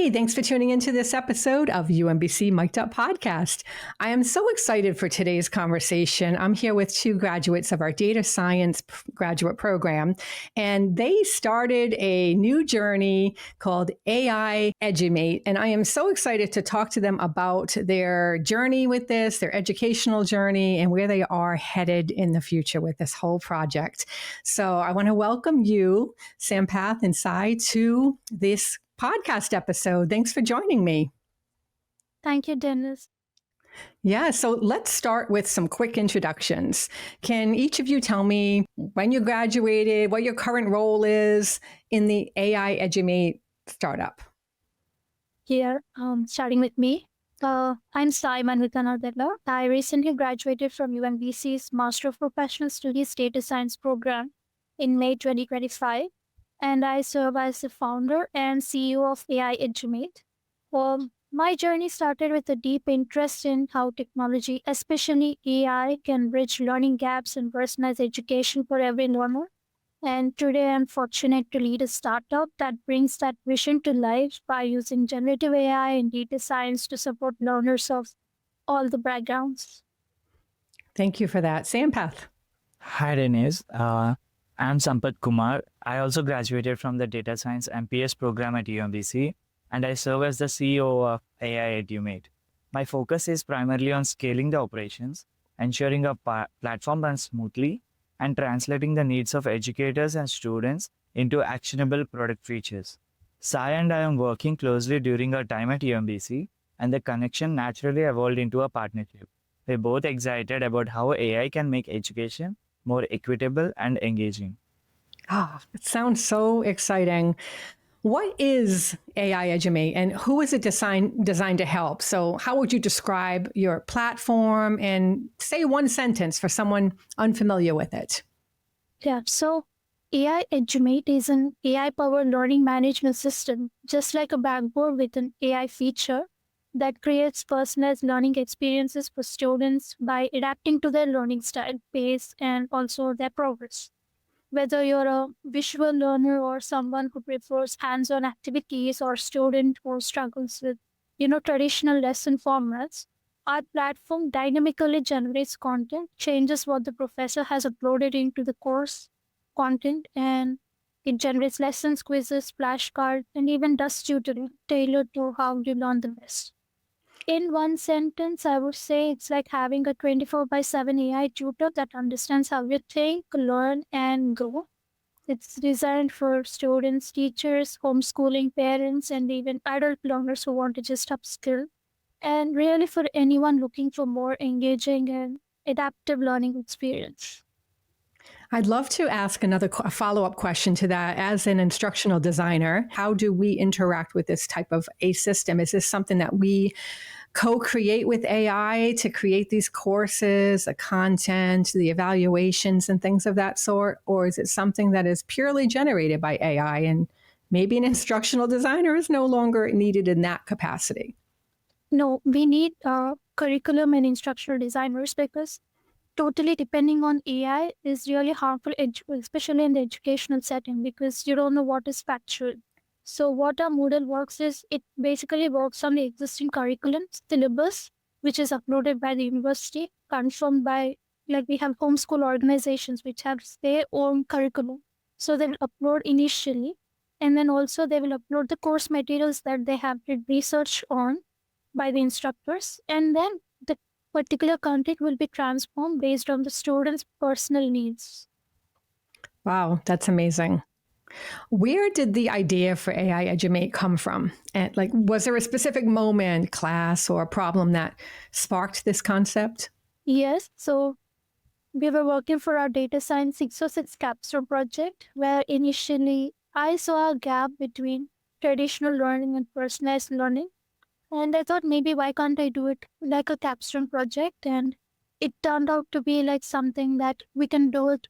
Hey, thanks for tuning into this episode of UMBC Mic'd Up podcast. I am so excited for today's conversation. I'm here with two graduates of our data science graduate program, and they started a new journey called AIEdumate. And I am so excited to talk to them about their journey with this, their educational journey, and where they are headed in the future with this whole project. So I want to welcome you, Sampath and Sai, to this podcast episode. Thanks for joining me. Thank you, Dennis. Yeah, so let's start with some quick introductions. Can each of you tell me when you graduated, what your current role is in the AIEdumate startup? Here, starting with me. I'm Sai Manvitha Nadella. I recently graduated from UMBC's Master of Professional Studies Data Science program in May 2025. And I serve as the founder and CEO of AIEdumate. My journey started with a deep interest in how technology, especially AI, can bridge learning gaps and personalize education for every learner. And today I'm fortunate to lead a startup that brings that vision to life by using generative AI and data science to support learners of all the backgrounds. Thank you for that. Sampath. Hi, Denise. I'm Sampath Kumar. I also graduated from the Data Science M.P.S program at UMBC, and I serve as the CEO of AIEdumate. My focus is primarily on scaling the operations, ensuring a platform runs smoothly, and translating the needs of educators and students into actionable product features. Sai and I am working closely during our time at UMBC, and the connection naturally evolved into a partnership. We're both excited about how AI can make education more equitable and engaging. It sounds so exciting. What is AIEdumate and who is it designed to help? So how would you describe your platform and say one sentence for someone unfamiliar with it? Yeah, so AIEdumate is an AI-powered learning management system, just like a backboard with an AI feature that creates personalized learning experiences for students by adapting to their learning style, pace, and also their progress. Whether you're a visual learner or someone who prefers hands-on activities or student who struggles with, traditional lesson formats, our platform dynamically generates content, changes what the professor has uploaded into the course content, and it generates lessons, quizzes, flashcards, and even does tutoring tailored to how you learn the best. In one sentence, I would say it's like having a 24/7 AI tutor that understands how you think, learn, and grow. It's designed for students, teachers, homeschooling parents, and even adult learners who want to just upskill. And really for anyone looking for more engaging and adaptive learning experience. I'd love to ask a follow-up question to that. As an instructional designer, how do we interact with this type of a system? Is this something that we co-create with AI to create these courses, the content, the evaluations, and things of that sort? Or is it something that is purely generated by AI and maybe an instructional designer is no longer needed in that capacity? No, we need curriculum and instructional designers because totally depending on AI is really harmful, especially in the educational setting, because you don't know what is factual. So what our Moodle works is, it basically works on the existing curriculum syllabus, which is uploaded by the university, confirmed by, we have homeschool organizations which have their own curriculum. So they will upload initially, and then also they will upload the course materials that they have did research on by the instructors, and then the particular content will be transformed based on the student's personal needs. Wow, that's amazing. Where did the idea for AIEdumate come from? And was there a specific moment, class, or a problem that sparked this concept? Yes. So we were working for our data science 606 Capstone project, where initially I saw a gap between traditional learning and personalized learning. And I thought, maybe why can't I do it like a capstone project? And it turned out to be like something that we can do it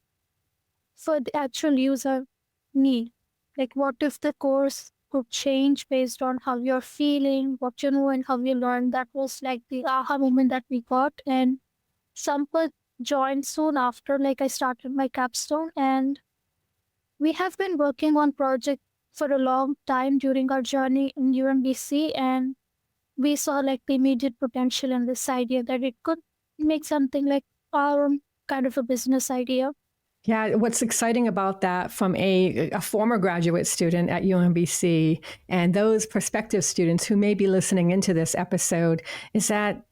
for the actual user need. Like, what if the course could change based on how you're feeling, what you know, and how you learn? That was like the aha moment that we got. And Sampath joined soon after, I started my capstone. And we have been working on project for a long time during our journey in UMBC, and we saw like the immediate potential in this idea that it could make something like our own kind of a business idea. Yeah, what's exciting about that from a former graduate student at UMBC and those prospective students who may be listening into this episode is that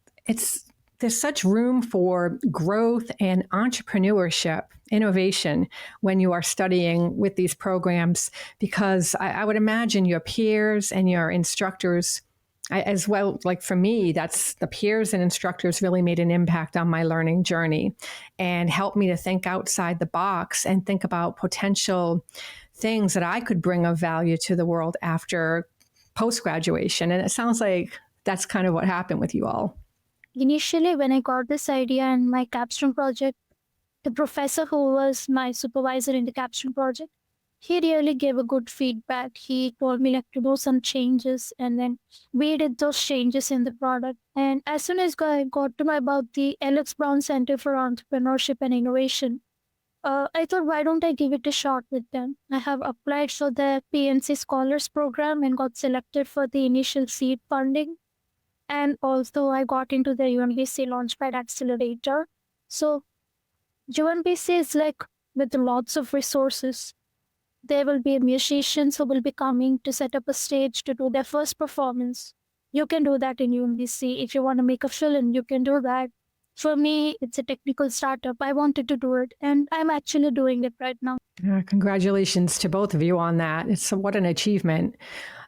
there's such room for growth and entrepreneurship, innovation when you are studying with these programs, because I would imagine your peers and your instructors as well, like for me, that's the peers and instructors really made an impact on my learning journey and helped me to think outside the box and think about potential things that I could bring of value to the world after post-graduation. And it sounds like that's kind of what happened with you all. Initially, when I got this idea in my Capstone project, the professor who was my supervisor in the Capstone project, he really gave a good feedback. He told me like to do some changes, and then we did those changes in the product. And as soon as I got to know about the Alex Brown Center for Entrepreneurship and Innovation, I thought, why don't I give it a shot with them? I have applied for the PNC Scholars Program and got selected for the initial seed funding. And also I got into the UMBC Launchpad Accelerator. So UMBC is like with lots of resources. There will be musicians who will be coming to set up a stage to do their first performance. You can do that in UMBC. If you want to make a film, you can do that. For me, it's a technical startup. I wanted to do it, and I'm actually doing it right now. Congratulations to both of you on that. What an achievement.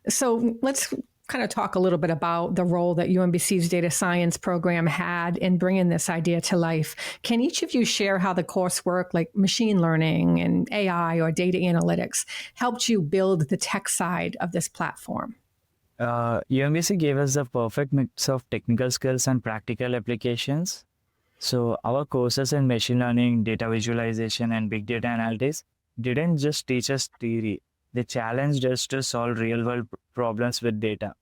So let's kind of talk a little bit about the role that UMBC's data science program had in bringing this idea to life. Can each of you share how the coursework like machine learning and AI or data analytics helped you build the tech side of this platform? UMBC gave us the perfect mix of technical skills and practical applications. So our courses in machine learning, data visualization, and big data analytics didn't just teach us theory. They challenged us to solve real-world problems with data.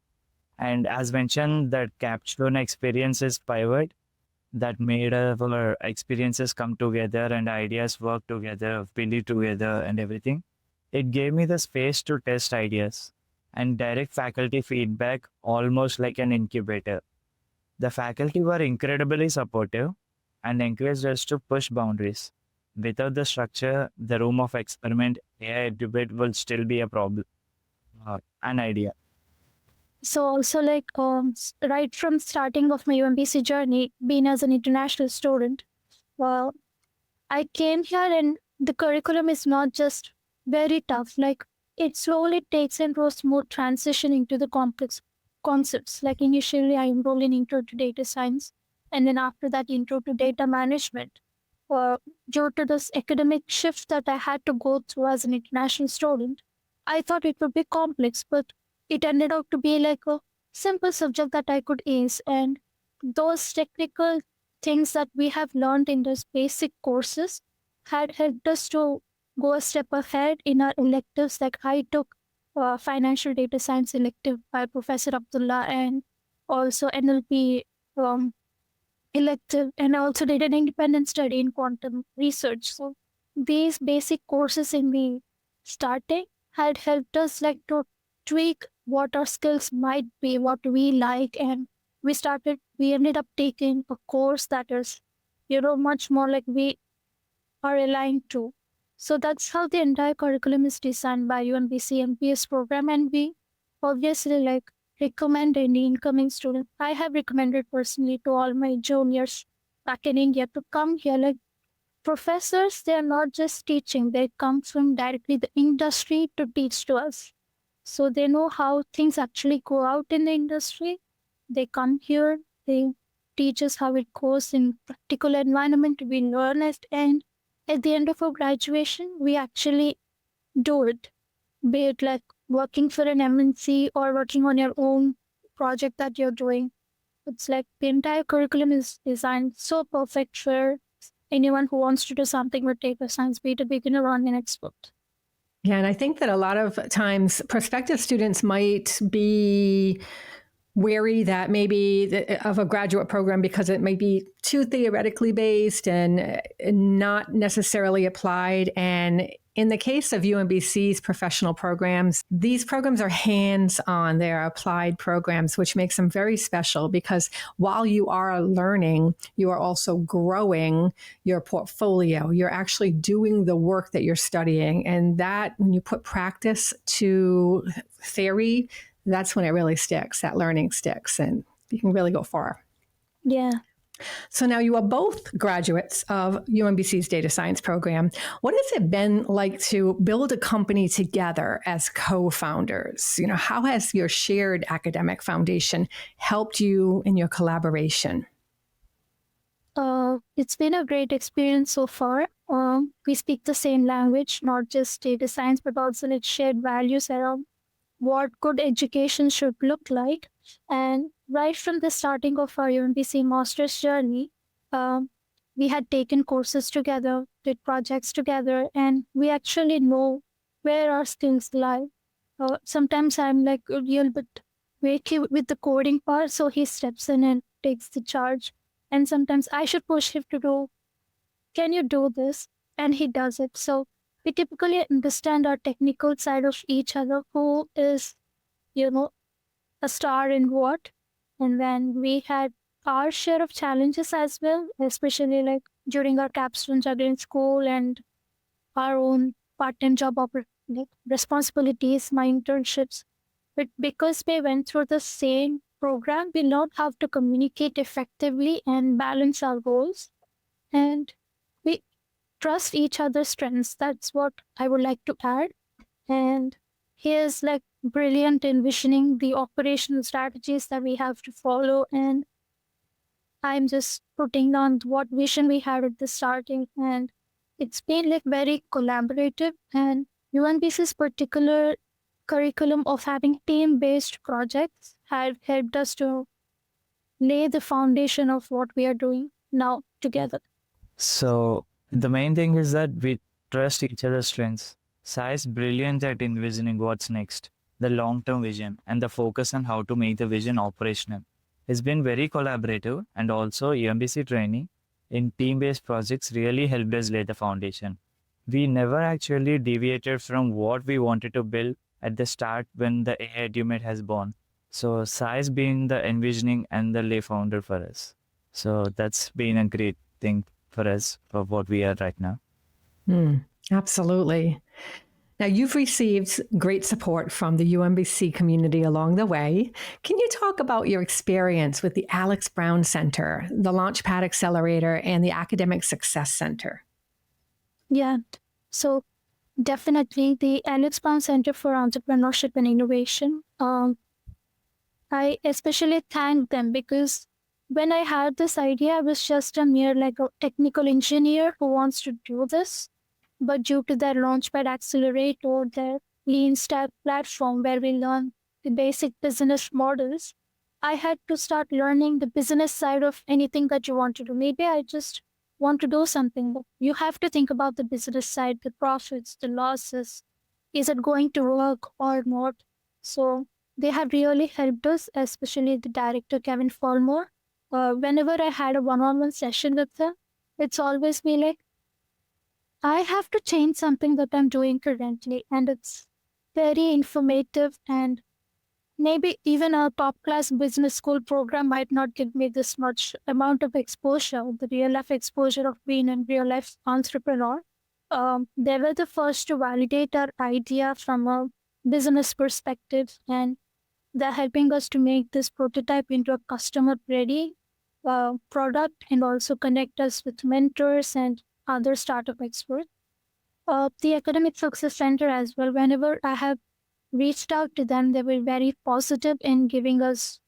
And as mentioned, that Capstone experience is pivot that made our experiences come together and ideas work together, build it together and everything. It gave me the space to test ideas and direct faculty feedback, almost like an incubator. The faculty were incredibly supportive and encouraged us to push boundaries. Without the structure, the room of experiment, AIEdumate will still be a problem, an idea. So also like right from starting of my UMBC journey, being as an international student, well, I came here and the curriculum is not just very tough. Like it slowly takes into a smooth transition into the complex concepts. Like initially I enrolled in intro to data science, and then after that intro to data management. Due to this academic shift that I had to go through as an international student, I thought it would be complex, but it ended up to be like a simple subject that I could ace. And those technical things that we have learned in those basic courses had helped us to go a step ahead in our electives. Like I took financial data science elective by Professor Abdullah, and also NLP elective, and I also did an independent study in quantum research. So these basic courses in the starting had helped us like to tweak what our skills might be, what we like, and we ended up taking a course that is, much more like we are aligned to. So that's how the entire curriculum is designed by UMBC M.P.S program, and we obviously like recommend any incoming student. I have recommended personally to all my juniors back in India to come here. Like professors, they are not just teaching, they come from directly the industry to teach to us. So they know how things actually go out in the industry. They come here, they teach us how it goes in practical environment. We learn it, and at the end of our graduation, we actually do it. Be it like working for an MNC or working on your own project that you're doing. It's like the entire curriculum is designed so perfect for anyone who wants to do something with data science, be it a beginner or an expert. Yeah, and I think that a lot of times prospective students might be wary that maybe of a graduate program because it may be too theoretically based and not necessarily applied. And in the case of UMBC's professional programs, these programs are hands-on. They are applied programs, which makes them very special because while you are learning, you are also growing your portfolio. You're actually doing the work that you're studying. And that, when you put practice to theory, that's when it really sticks. That learning sticks and you can really go far. Yeah. So now you are both graduates of UMBC's data science program. What has it been like to build a company together as co-founders? You know, how has your shared academic foundation helped you in your collaboration? It's been a great experience so far. We speak the same language, not just data science, but also like shared values around what good education should look like. And right from the starting of our UMBC master's journey, we had taken courses together, did projects together, and we actually know where our skills lie. Sometimes I'm like a little bit wacky with the coding part, so he steps in and takes the charge. And sometimes I should push him to do, can you do this? And he does it. So we typically understand our technical side of each other, who is, a star in what. And then we had our share of challenges as well, especially like during our capstone juggling school and our own part-time job responsibilities, my internships. But because we went through the same program, we learned how to communicate effectively and balance our goals. And we trust each other's strengths. That's what I would like to add. And he is like brilliant in visioning the operational strategies that we have to follow. And I'm just putting down what vision we had at the starting. And it's been like very collaborative. And UMBC's particular curriculum of having team-based projects had helped us to lay the foundation of what we are doing now together. So the main thing is that we trust each other's strengths. Sai is brilliant at envisioning what's next, the long-term vision, and the focus on how to make the vision operational. It's been very collaborative, and also UMBC training in team-based projects really helped us lay the foundation. We never actually deviated from what we wanted to build at the start when the AIEdumate has born. So Sai's been the envisioning and the lay founder for us. So that's been a great thing for us for what we are right now. Absolutely. Now, you've received great support from the UMBC community along the way. Can you talk about your experience with the Alex Brown Center, the Launchpad Accelerator, and the Academic Success Center? Yeah. So definitely the Alex Brown Center for Entrepreneurship and Innovation. I especially thank them because when I had this idea, I was just a mere like a technical engineer who wants to do this. But due to their Launchpad Accelerator, their Lean Stack platform where we learn the basic business models, I had to start learning the business side of anything that you want to do. Maybe I just want to do something, but you have to think about the business side, the profits, the losses. Is it going to work or not? So they have really helped us, especially the director, Kevin Fallmore. Whenever I had a one-on-one session with him, it's always be like, I have to change something that I'm doing currently. And it's very informative, and maybe even a top-class business school program might not give me this much amount of exposure, the real-life exposure of being a real-life entrepreneur. They were the first to validate our idea from a business perspective, and they're helping us to make this prototype into a customer-ready product and also connect us with mentors and other startup experts. The Academic Success Center as well, whenever I have reached out to them, they were very positive in giving us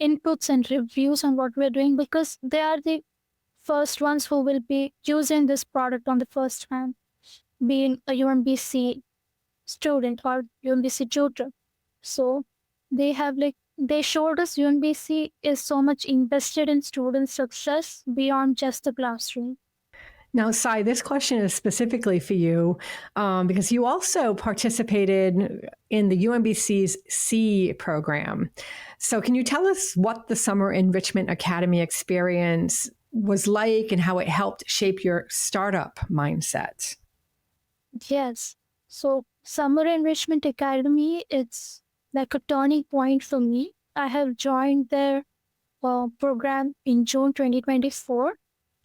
inputs and reviews on what we're doing because they are the first ones who will be using this product on the first hand, being a UMBC student or UMBC tutor. So they showed us UMBC is so much invested in student success beyond just the classroom. Now, Sai, this question is specifically for you because you also participated in the UMBC's C program. So can you tell us what the Summer Enrichment Academy experience was like and how it helped shape your startup mindset? Yes. So Summer Enrichment Academy, it's like a turning point for me. I have joined their program in June 2024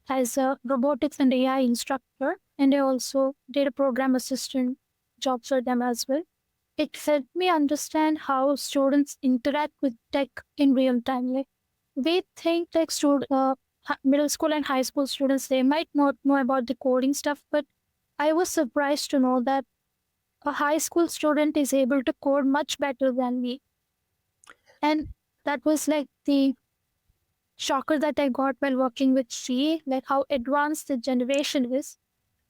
as a robotics and AI instructor, and I also did a program assistant job for them as well. It helped me understand how students interact with tech in real time. Like we think like middle school and high school students, they might not know about the coding stuff, but I was surprised to know that a high school student is able to code much better than me. And that was like the shocker that I got while working with C, like how advanced the generation is.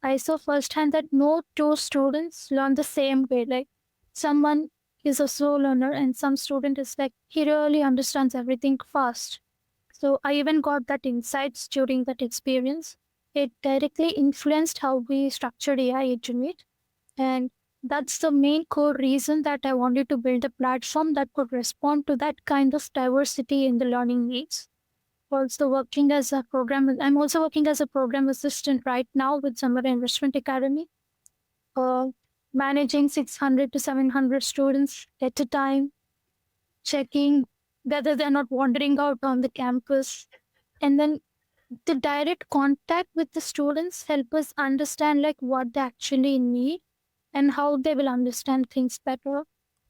I saw firsthand that no two students learn the same way. Like someone is a slow learner and some student is like, he really understands everything fast. So I even got that insights during that experience. It directly influenced how we structured AIEdumate. And that's the main core reason that I wanted to build a platform that could respond to that kind of diversity in the learning needs. I'm also working as a program assistant right now with Summer Enrichment Academy, uh, managing 600 to 700 students at a time, checking whether they're not wandering out on the campus. And then the direct contact with the students help us understand like what they actually need and how they will understand things better.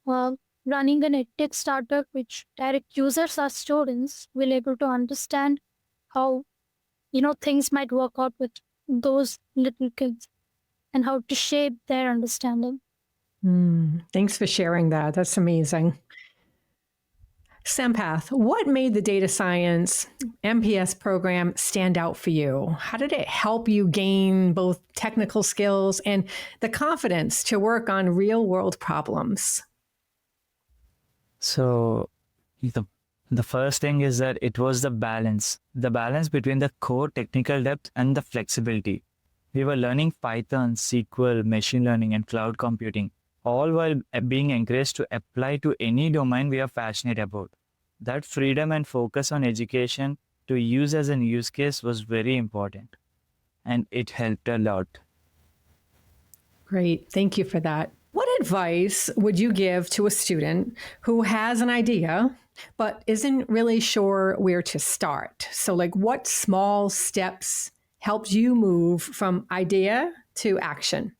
Uh, Running an EdTech startup which direct users are students will able to understand how things might work out with those little kids and how to shape their understanding. Thanks for sharing that. That's amazing. Sampath, what made the data science M.P.S program stand out for you? How did it help you gain both technical skills and the confidence to work on real world problems? So the first thing is that it was the balance between the core technical depth and the flexibility. We were learning Python, SQL, machine learning, and cloud computing, all while being encouraged to apply to any domain we are passionate about. That freedom and focus on education to use as a use case was very important, and it helped a lot. Great. Thank you for that. What advice would you give to a student who has an idea but isn't really sure where to start? So, like, what small steps helped you move from idea to action?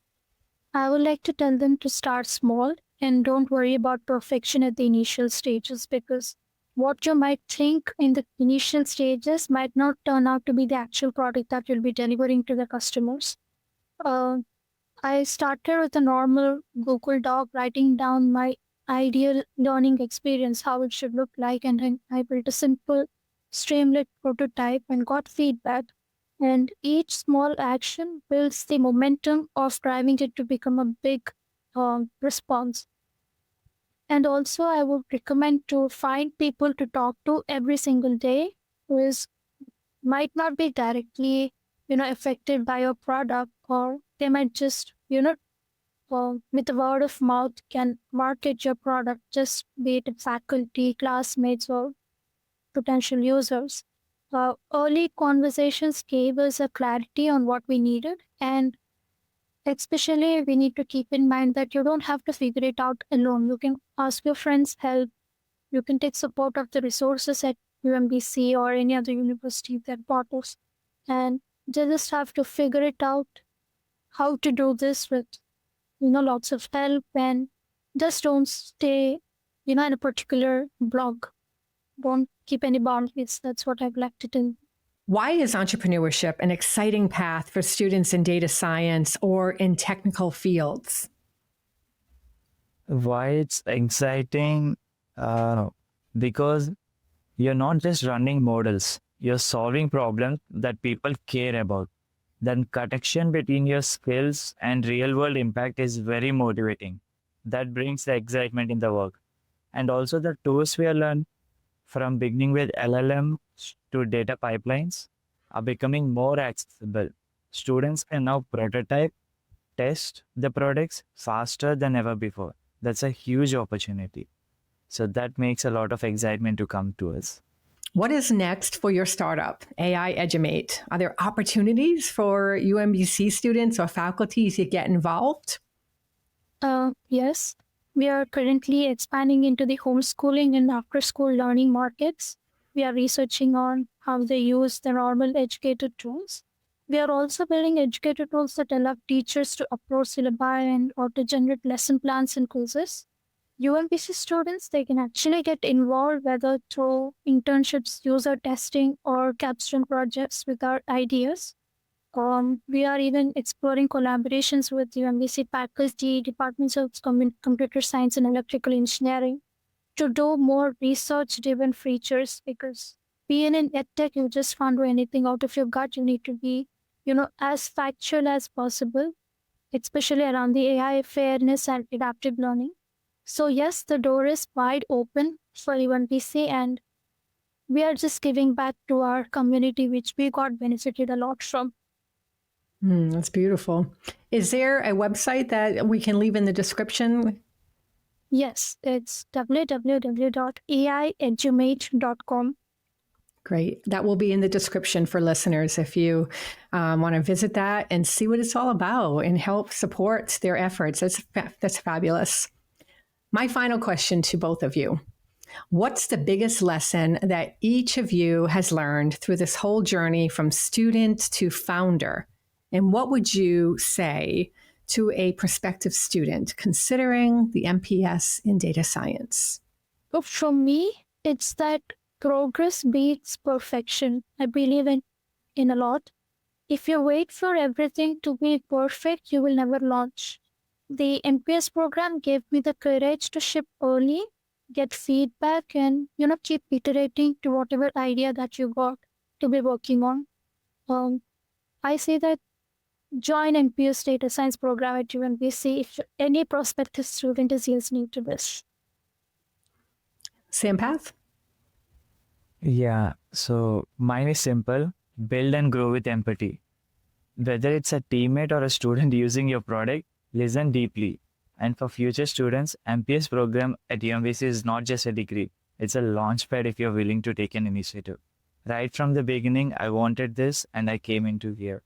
I would like to tell them to start small and don't worry about perfection at the initial stages, because what you might think in the initial stages might not turn out to be the actual product that you'll be delivering to the customers. I started with a normal Google Doc, writing down my ideal learning experience, how it should look like, and then I built a simple Streamlit prototype and got feedback. And each small action builds the momentum of driving it to become a big response. And also, I would recommend to find people to talk to every single day who might not be directly, affected by your product, or they might just, with the word of mouth can market your product, just be it faculty, classmates, or potential users. Early conversations gave us a clarity on what we needed, and especially we need to keep in mind that you don't have to figure it out alone. You can ask your friends help. You can take support of the resources at UMBC or any other university that partners, and they just have to figure it out how to do this with lots of help, and just don't stay in a particular blog. Don't keep any boundaries. That's what I'd like to do. Why is entrepreneurship an exciting path for students in data science or in technical fields? Why it's exciting? Because you're not just running models, you're solving problems that people care about. Then connection between your skills and real world impact is very motivating. That brings the excitement in the work. And also the tools we are learning, from beginning with LLM to data pipelines, are becoming more accessible. Students can now prototype, test the products faster than ever before. That's a huge opportunity. So that makes a lot of excitement to come to us. What is next for your startup, AIEdumate? Are there opportunities for UMBC students or faculty to get involved? Yes, we are currently expanding into the homeschooling and after-school learning markets. We are researching on how they use the normal educator tools. We are also building educator tools that allow teachers to upload syllabi and auto-generate lesson plans and quizzes. UMBC students, they can actually get involved whether through internships, user testing, or capstone projects with our ideas. We are even exploring collaborations with UMBC faculty, departments of computer science and electrical engineering to do more research-driven features, because being in EdTech, you just can't do anything out of your gut. You need to be, as factual as possible, especially around the AI fairness and adaptive learning. So yes, the door is wide open for UMBC, and we are just giving back to our community, which we got benefited a lot from. That's beautiful. Is there a website that we can leave in the description? Yes, it's www.AIEdumate.com. Great. That will be in the description for listeners if you want to visit that and see what it's all about and help support their efforts. That's fabulous. My final question to both of you. What's the biggest lesson that each of you has learned through this whole journey from student to founder? And what would you say to a prospective student considering the M.P.S in data science? But for me, it's that progress beats perfection. I believe in a lot. If you wait for everything to be perfect, you will never launch. The M.P.S program gave me the courage to ship early, get feedback, and keep iterating to whatever idea that you got to be working on. I say that join M.P.S data science program at UMBC if any prospective student is listening to this. Sampath? Yeah, so mine is simple: build and grow with empathy. Whether it's a teammate or a student using your product, listen deeply. And for future students, M.P.S program at UMBC is not just a degree, it's a launchpad if you're willing to take an initiative. Right from the beginning, I wanted this and I came into here.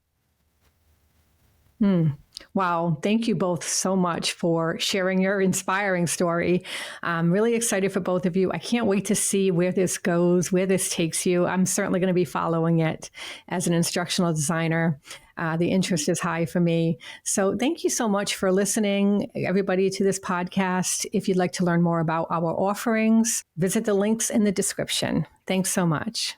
Wow. Thank you both so much for sharing your inspiring story. I'm really excited for both of you. I can't wait to see where this goes, where this takes you. I'm certainly going to be following it as an instructional designer. The interest is high for me. So thank you so much for listening, everybody, to this podcast. If you'd like to learn more about our offerings, visit the links in the description. Thanks so much.